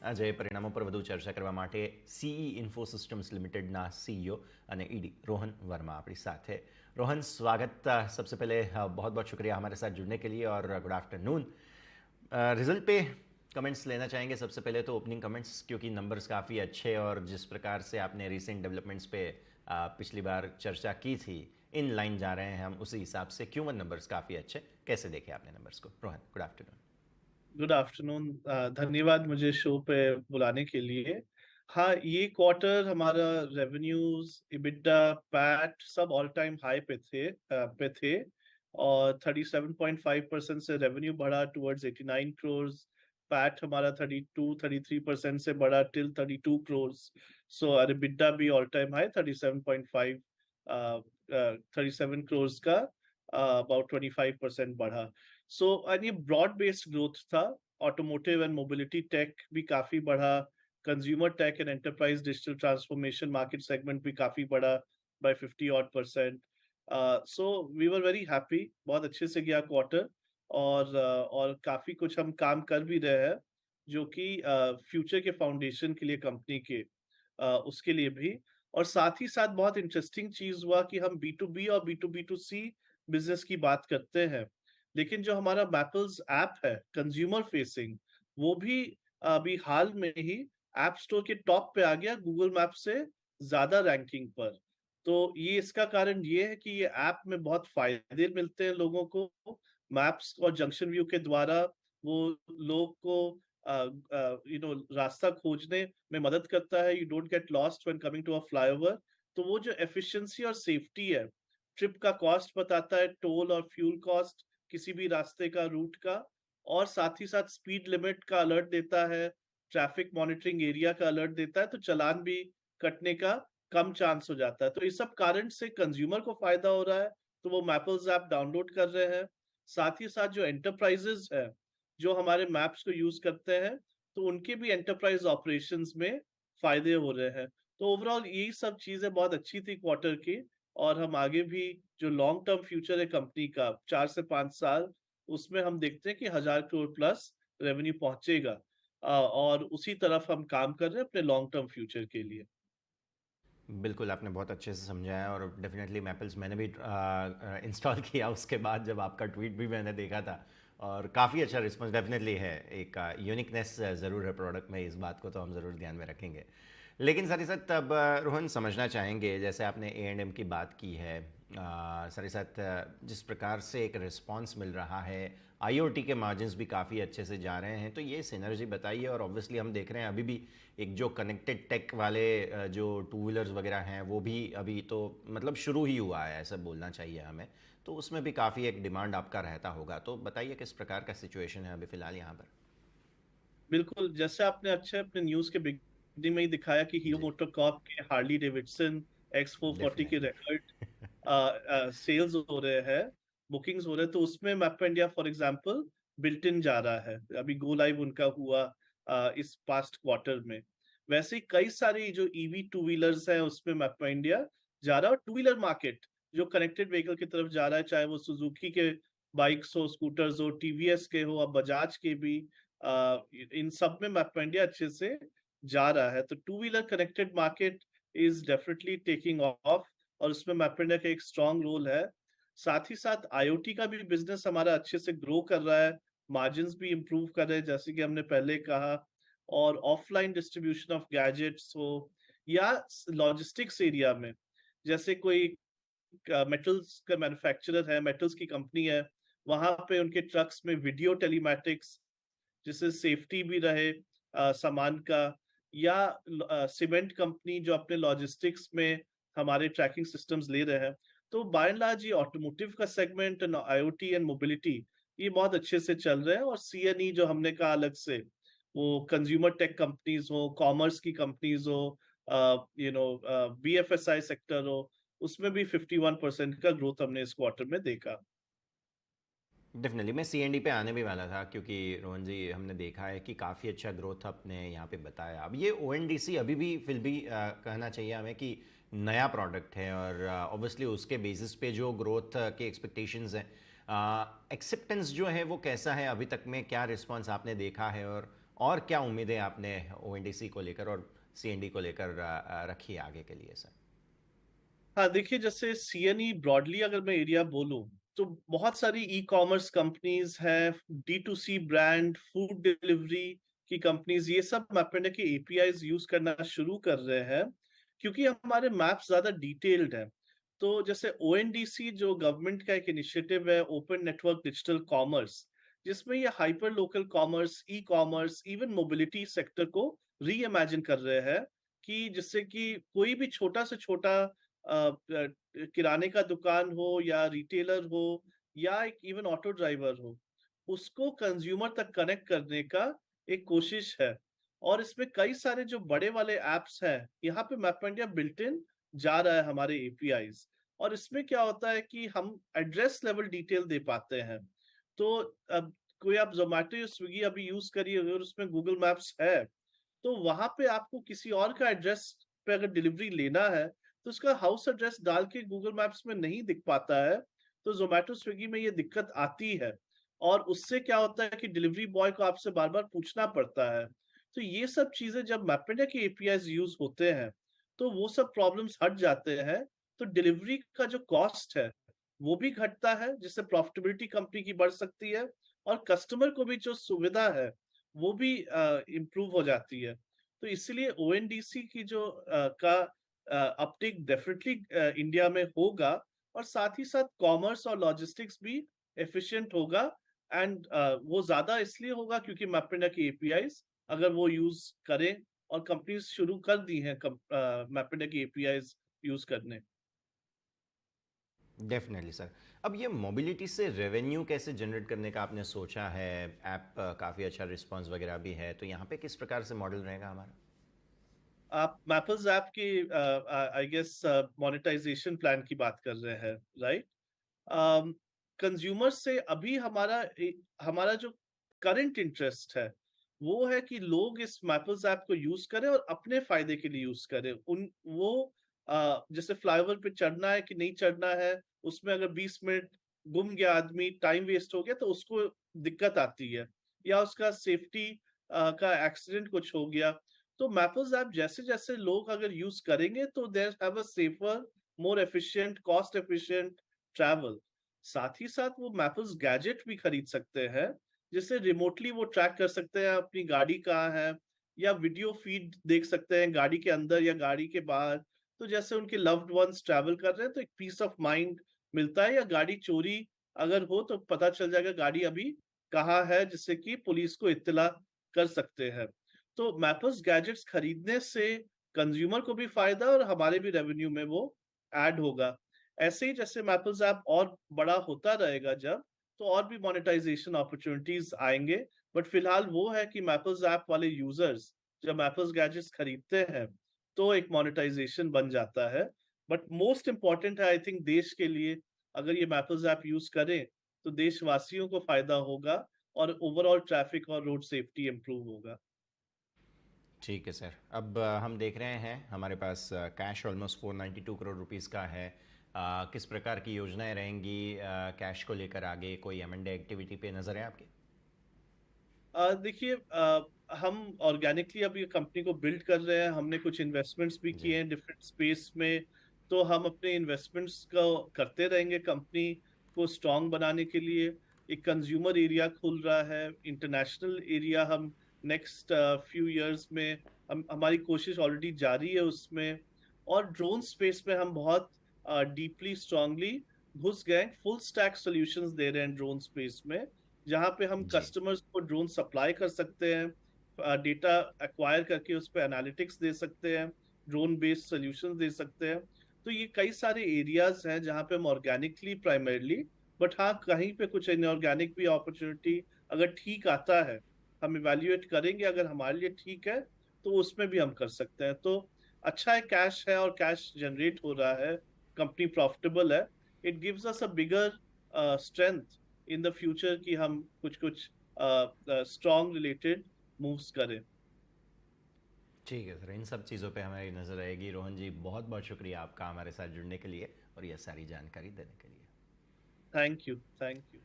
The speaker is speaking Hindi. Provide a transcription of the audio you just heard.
આજે પરિણામો પર વધુ ચર્ચા કરવા માટે સીઈ ઇન્ફોસિસ્ટમ્સ લિમિટેડના સીईओ અને ईडी रोहन वर्मा अपनी साथ है। रोहन, स्वागत। सबसे पहले बहुत बहुत शुक्रिया हमारे साथ जुड़ने के लिए और गुड आफ्टरनून। रिजल्ट पे कमेंट्स लेना चाहेंगे सबसे पहले तो ओपनिंग कमेंट्स, क्योंकि नंबर्स काफ़ी अच्छे और जिस प्रकार से आपने रिसेंट डेवलपमेंट्स पे पिछली बार चर्चा की थी इन लाइन जा रहे हैं हम उसी हिसाब से। Q1 नंबर्स काफ़ी अच्छे, कैसे देखे आपने नंबर्स को? Rohan, good afternoon. Good afternoon. धन्यवाद मुझे शो पे बुलाने के लिए। हाँ, ये क्वार्टर हमारा रेवेन्यूज, इबिटा, पैट सब ऑल टाइम हाई पे थे और 37.5% से रेवेन्यू बढ़ा टुवर्ड्स 89 करोड़। पैट हमारा 33% से बढ़ा टिल 32 करोड़। सो और इबिटा भी ऑल टाइम हाई 37.5, 37 करोड़ का अबाउट 25% बढ़ा। सो और ये ब्रॉड बेस्ड ग्रोथ था। ऑटोमोटिव एंड मोबिलिटी टेक भी काफी बढ़ा। Consumer tech and enterprise digital transformation market segment भी काफी बढ़ा by 50 odd percent. So we were very happy, बहुत अच्छे से गया क्वार्टर। और काफी कुछ हम काम कर भी रहे हैं जो कि फ्यूचर के फाउंडेशन के लिए कंपनी के उसके लिए भी। और साथ ही साथ बहुत इंटरेस्टिंग चीज हुआ कि हम B2B और B2B2C बिजनेस की बात करते हैं, लेकिन जो हमारा मैपल्स ऐप है कंज्यूमर फेसिंग, वो भी अभी हाल में ही ऐप स्टोर के टॉप पे आ गया गूगल मैप से ज्यादा रैंकिंग पर। तो ये इसका कारण ये है कि ये ऐप में बहुत फायदे मिलते हैं लोगों को। मैप्स और जंक्शन व्यू के द्वारा वो लोग को रास्ता खोजने में मदद करता है। You don't get lost when coming to a flyover. तो वो जो एफिशिएंसी और सेफ्टी है, ट्रिप का कॉस्ट बताता है, टोल और फ्यूल कॉस्ट किसी भी रास्ते का रूट का, और साथ ही साथ स्पीड लिमिट का अलर्ट देता है, ट्रैफिक मॉनिटरिंग एरिया का अलर्ट देता है, तो चालान भी कटने का कम चांस हो जाता है। तो इस सब कारण से कंज्यूमर को फायदा हो रहा है, तो वो मैपल्स ऐप डाउनलोड कर रहे हैं। साथ ही साथ जो एंटरप्राइजेस है जो हमारे मैप्स को यूज करते हैं, तो उनके भी एंटरप्राइज ऑपरेशंस में फायदे हो रहे हैं। तो ओवरऑल यही सब चीजें बहुत अच्छी थी क्वार्टर की। और हम आगे भी जो लॉन्ग टर्म फ्यूचर है कंपनी का 4 से 5 साल, उसमें हम देखते हैं कि 1,000 करोड़ प्लस रेवेन्यू पहुंचेगा। और उसी तरफ हम काम कर रहे हैं अपने लॉन्ग टर्म फ्यूचर के लिए। बिल्कुल, आपने बहुत अच्छे से समझाया और डेफ़िनेटली मैपल्स मैंने भी इंस्टॉल किया उसके बाद, जब आपका ट्वीट भी मैंने देखा था और काफ़ी अच्छा रिस्पॉन्स डेफ़िनेटली है। एक यूनिकनेस ज़रूर है प्रोडक्ट में, इस बात को तो हम ज़रूर ध्यान में रखेंगे। लेकिन साथ ही साथ अब रोहन, समझना चाहेंगे, जैसे आपने A&M की बात की है, साथ ही साथ जिस प्रकार से एक रिस्पॉन्स मिल रहा है, IoT के मार्जिन्स भी काफ़ी अच्छे से जा रहे हैं, तो ये सिनर्जी बताइए। और ऑब्वियसली हम देख रहे हैं अभी भी एक जो कनेक्टेड टेक वाले जो टू व्हीलर्स वगैरह हैं वो भी अभी तो मतलब शुरू ही हुआ है, ऐसा बोलना चाहिए हमें। तो उसमें भी काफ़ी एक डिमांड आपका रहता होगा, तो बताइए किस प्रकार का सिचुएशन है अभी फ़िलहाल यहाँ पर। बिल्कुल, जैसे आपने अच्छे अपने न्यूज के बिगनिंग में ही दिखाया कि हीरो जी, मोटोकॉर्प के हार्ली डेविडसन X440 के डेफिनेटली। रिकॉर्ड सेल्स हो रहे हैं, बुकिंग्स हो रहे हैं। तो उसमें map India for example built in जा रहा है। अभी गो लाइव उनका हुआ इस पास्ट क्वार्टर में। वैसे ही कई सारी जो ईवी टू व्हीलर्स है उसमें मैप इंडिया जा रहा है। और टू व्हीलर मार्केट जो कनेक्टेड व्हीकल की तरफ जा रहा है, चाहे वो सुजुकी के बाइक्स हो, स्कूटर्स हो, टीवीएस के हो, अब बजाज के भी, इन सब में मैप इंडिया अच्छे से जा रहा है। तो two wheeler connected market is definitely taking of, और उसमें मैप इंडिया का एक स्ट्रॉन्ग रोल है। साथ ही साथ आईओटी का भी बिजनेस हमारा अच्छे से ग्रो कर रहा है, मार्जिन्स भी इंप्रूव कर रहे हैं जैसे कि हमने पहले कहा। और ऑफलाइन डिस्ट्रीब्यूशन ऑफ गैजेट्स हो या लॉजिस्टिक्स एरिया में, जैसे कोई मेटल्स का मैन्युफैक्चरर है, मेटल्स की कंपनी है, वहां पे उनके ट्रक्स में वीडियो टेलीमैटिक्स, जिससे सेफ्टी भी रहे सामान का। या सीमेंट कंपनी जो अपने लॉजिस्टिक्स में हमारे ट्रैकिंग सिस्टम्स ले रहे हैं। तो बाय एंड लार्ज ये ऑटोमोटिव का segment and IoT and mobility ये बहुत अच्छे से चल रहे हैं। और सीएनई जो हमने कहा अलग से, वो कंज्यूमर टेक कंपनीज हो, कॉमर्स की कंपनीज हो, बीएफएसआई सेक्टर हो, उसमें भी 51% का ग्रोथ हमने इस क्वार्टर में देखा। डेफिनेटली मैं CND पे आने भी वाला था, क्योंकि रोहन जी हमने देखा है कि काफ़ी अच्छा ग्रोथ आपने यहाँ पे बताया। अब ये ONDC अभी भी फिर भी कहना चाहिए हमें कि नया प्रोडक्ट है और ऑब्वियसली उसके बेसिस पे जो ग्रोथ के एक्सपेक्टेशंस हैं, एक्सेप्टेंस जो है वो कैसा है अभी तक में, क्या रिस्पांस आपने देखा है? और और क्या उम्मीदें आपने ओएनडीसी को लेकर और सीएनडी को लेकर रखी है आगे के लिए सर? हाँ, देखिए जैसे सीएनई ब्रॉडली अगर मैं एरिया बोलूं तो बहुत सारी ई कॉमर्स कंपनीज हैं, D to C brand, food delivery की कंपनीज, ये सब मैपेंडा के एपीआईज यूज करना शुरू कर रहे हैं क्योंकि हमारे मैप्स ज्यादा डिटेल्ड हैं। तो जैसे ओएनडीसी जो गवर्नमेंट का एक इनिशिएटिव है, ओपन नेटवर्क डिजिटल कॉमर्स, जिसमें ये hyper local commerce, e commerce, even mobility sector को री इमेजिन कर रहे हैं कि जिससे कि कोई भी छोटा से छोटा किराने का दुकान हो या रिटेलर हो या एक इवन ऑटो ड्राइवर हो, उसको कंज्यूमर तक कनेक्ट करने का एक कोशिश है। और इसमें कई सारे जो बड़े वाले एप्स हैं, यहाँ पे मैपेंडिया बिल्ट इन जा रहा है हमारे एपीआईज। और इसमें क्या होता है कि हम एड्रेस लेवल डिटेल दे पाते हैं। तो अब कोई आप जोमेटो या स्विगी अभी यूज करिए, अगर उसमें गूगल मैप्स है तो वहां पे आपको किसी और का एड्रेस पे अगर डिलीवरी लेना है तो उसका हाउस एड्रेस डाल के गूगल मैप्स में नहीं दिख पाता है। तो जोमेटो स्विगी में ये दिक्कत आती है और उससे क्या होता है कि डिलीवरी बॉय को आपसे बार बार पूछना पड़ता है। तो ये सब चीजें जब मैपेंडा के एपीआईज यूज होते हैं तो वो सब प्रॉब्लम्स हट जाते हैं। तो डिलीवरी का जो कॉस्ट है वो भी घटता है, जिससे प्रॉफिटेबिलिटी कंपनी की बढ़ सकती है और कस्टमर को भी जो सुविधा है वो भी इम्प्रूव हो जाती है। तो इसलिए ओएनडीसी की जो का अपटेक डेफिनेटली इंडिया में होगा और साथ ही साथ कॉमर्स और लॉजिस्टिक्स भी एफिशिएंट होगा। एंड वो ज्यादा इसलिए होगा क्योंकि मैपेंडा की एपीआईज अगर वो यूज करें, और कंपनीज शुरू कर दी हैं मैपेंडा की एपीआईज यूज करने। Definitely sir. अब ये मोबिलिटी से रेवेन्यू कैसे जनरेट करने का आपने सोचा है? ऐप काफ़ी अच्छा रिस्पांस वगैरह भी है, तो यहाँ पे किस प्रकार से मॉडल रहेगा हमारा? आप मैपर्स ऐप की आई गेस मोनेटाइजेशन प्लान की बात कर रहे हैं, राइट? कंज्यूमर से अभी हमारा जो करंट इंटरेस्ट है वो है कि लोग इस मैपर्स ऐप को यूज करें और अपने फायदे के लिए यूज करें। उन वो जैसे फ्लाईओवर पे चढ़ना है कि नहीं चढ़ना है, उसमें अगर 20 मिनट गुम गया आदमी, टाइम वेस्ट हो गया तो उसको दिक्कत आती है, या उसका सेफ्टी का एक्सीडेंट कुछ हो गया। तो मैपर्स ऐप जैसे जैसे लोग अगर यूज करेंगे तो there have a safer, more efficient, cost efficient travel. साथ ही साथ वो मैपर्स गैजेट भी खरीद सकते हैं, जिससे रिमोटली वो ट्रैक कर सकते हैं अपनी गाड़ी कहाँ है, या वीडियो फीड देख सकते हैं गाड़ी के अंदर या गाड़ी के बाहर। तो जैसे उनके लव्ड वंस ट्रैवल कर रहे हैं तो एक पीस ऑफ माइंड मिलता है, या गाड़ी चोरी अगर हो तो पता चल जाएगा गाड़ी अभी कहाँ है, जिससे कि पुलिस को इत्तला कर सकते हैं। तो मैपर्स गैजेट्स खरीदने से कंज्यूमर को भी फायदा और हमारे भी रेवेन्यू में वो ऐड होगा। ऐसे ही जैसे मैपर्स ऐप और बड़ा होता रहेगा जब, तो और भी मोनेटाइजेशन अपॉर्चुनिटीज आएंगे। बट फिलहाल वो है कि मैपर्स ऐप वाले यूजर्स जब मैपर्स गैजेट्स खरीदते हैं तो एक मोनेटाइजेशन बन जाता है। बट मोस्ट इम्पॉर्टेंट है आई थिंक देश के लिए, अगर ये मैपर्स ऐप यूज करें तो देशवासियों को फायदा होगा और ओवरऑल ट्रैफिक और रोड सेफ्टी इंप्रूव होगा। ठीक है सर। अब हम देख रहे हैं हमारे पास कैश ऑलमोस्ट 492 करोड़ रुपीस का है। किस प्रकार की योजनाएं रहेंगी कैश को लेकर आगे? कोई एम&ए एक्टिविटी पे नज़र है आपकी? देखिए हम ऑर्गेनिकली अब ये कंपनी को बिल्ड कर रहे हैं, हमने कुछ इन्वेस्टमेंट्स भी जी। किए हैं डिफरेंट स्पेस में। तो हम अपने इन्वेस्टमेंट्स को करते रहेंगे कंपनी को स्ट्रांग बनाने के लिए। एक कंज्यूमर एरिया खुल रहा है, इंटरनेशनल एरिया हम नेक्स्ट फ्यू इयर्स में, हमारी कोशिश ऑलरेडी जारी है उसमें। और ड्रोन स्पेस में हम बहुत डीपली स्ट्रांगली घुस गए, फुल स्टैक सॉल्यूशंस दे रहे हैं ड्रोन स्पेस में, जहाँ पे हम जी। कस्टमर्स को ड्रोन सप्लाई कर सकते हैं, डेटा एक्वायर करके उस पर एनालिटिक्स दे सकते हैं, ड्रोन बेस्ड सोल्यूशन दे सकते हैं। तो ये कई सारे एरियाज हैं जहाँ पे हम ऑर्गेनिकली प्राइमरली, बट हाँ कहीं पे कुछ इनऑर्गेनिक भी अपॉर्चुनिटी अगर ठीक आता है, हम इवेल्युएट करेंगे, अगर हमारे लिए ठीक है तो उसमें भी हम कर सकते हैं। तो अच्छा है, कैश है और कैश जनरेट हो रहा है, कंपनी प्रॉफिटेबल है। It gives us a bigger strength in the future कि हम कुछ कुछ स्ट्रॉन्ग रिलेटेड मूव्स करें। ठीक है सर, इन सब चीज़ों पे हमारी नज़र रहेगी। रोहन जी, बहुत बहुत शुक्रिया आपका हमारे साथ जुड़ने के लिए और यह सारी जानकारी देने के लिए। Thank you, thank you.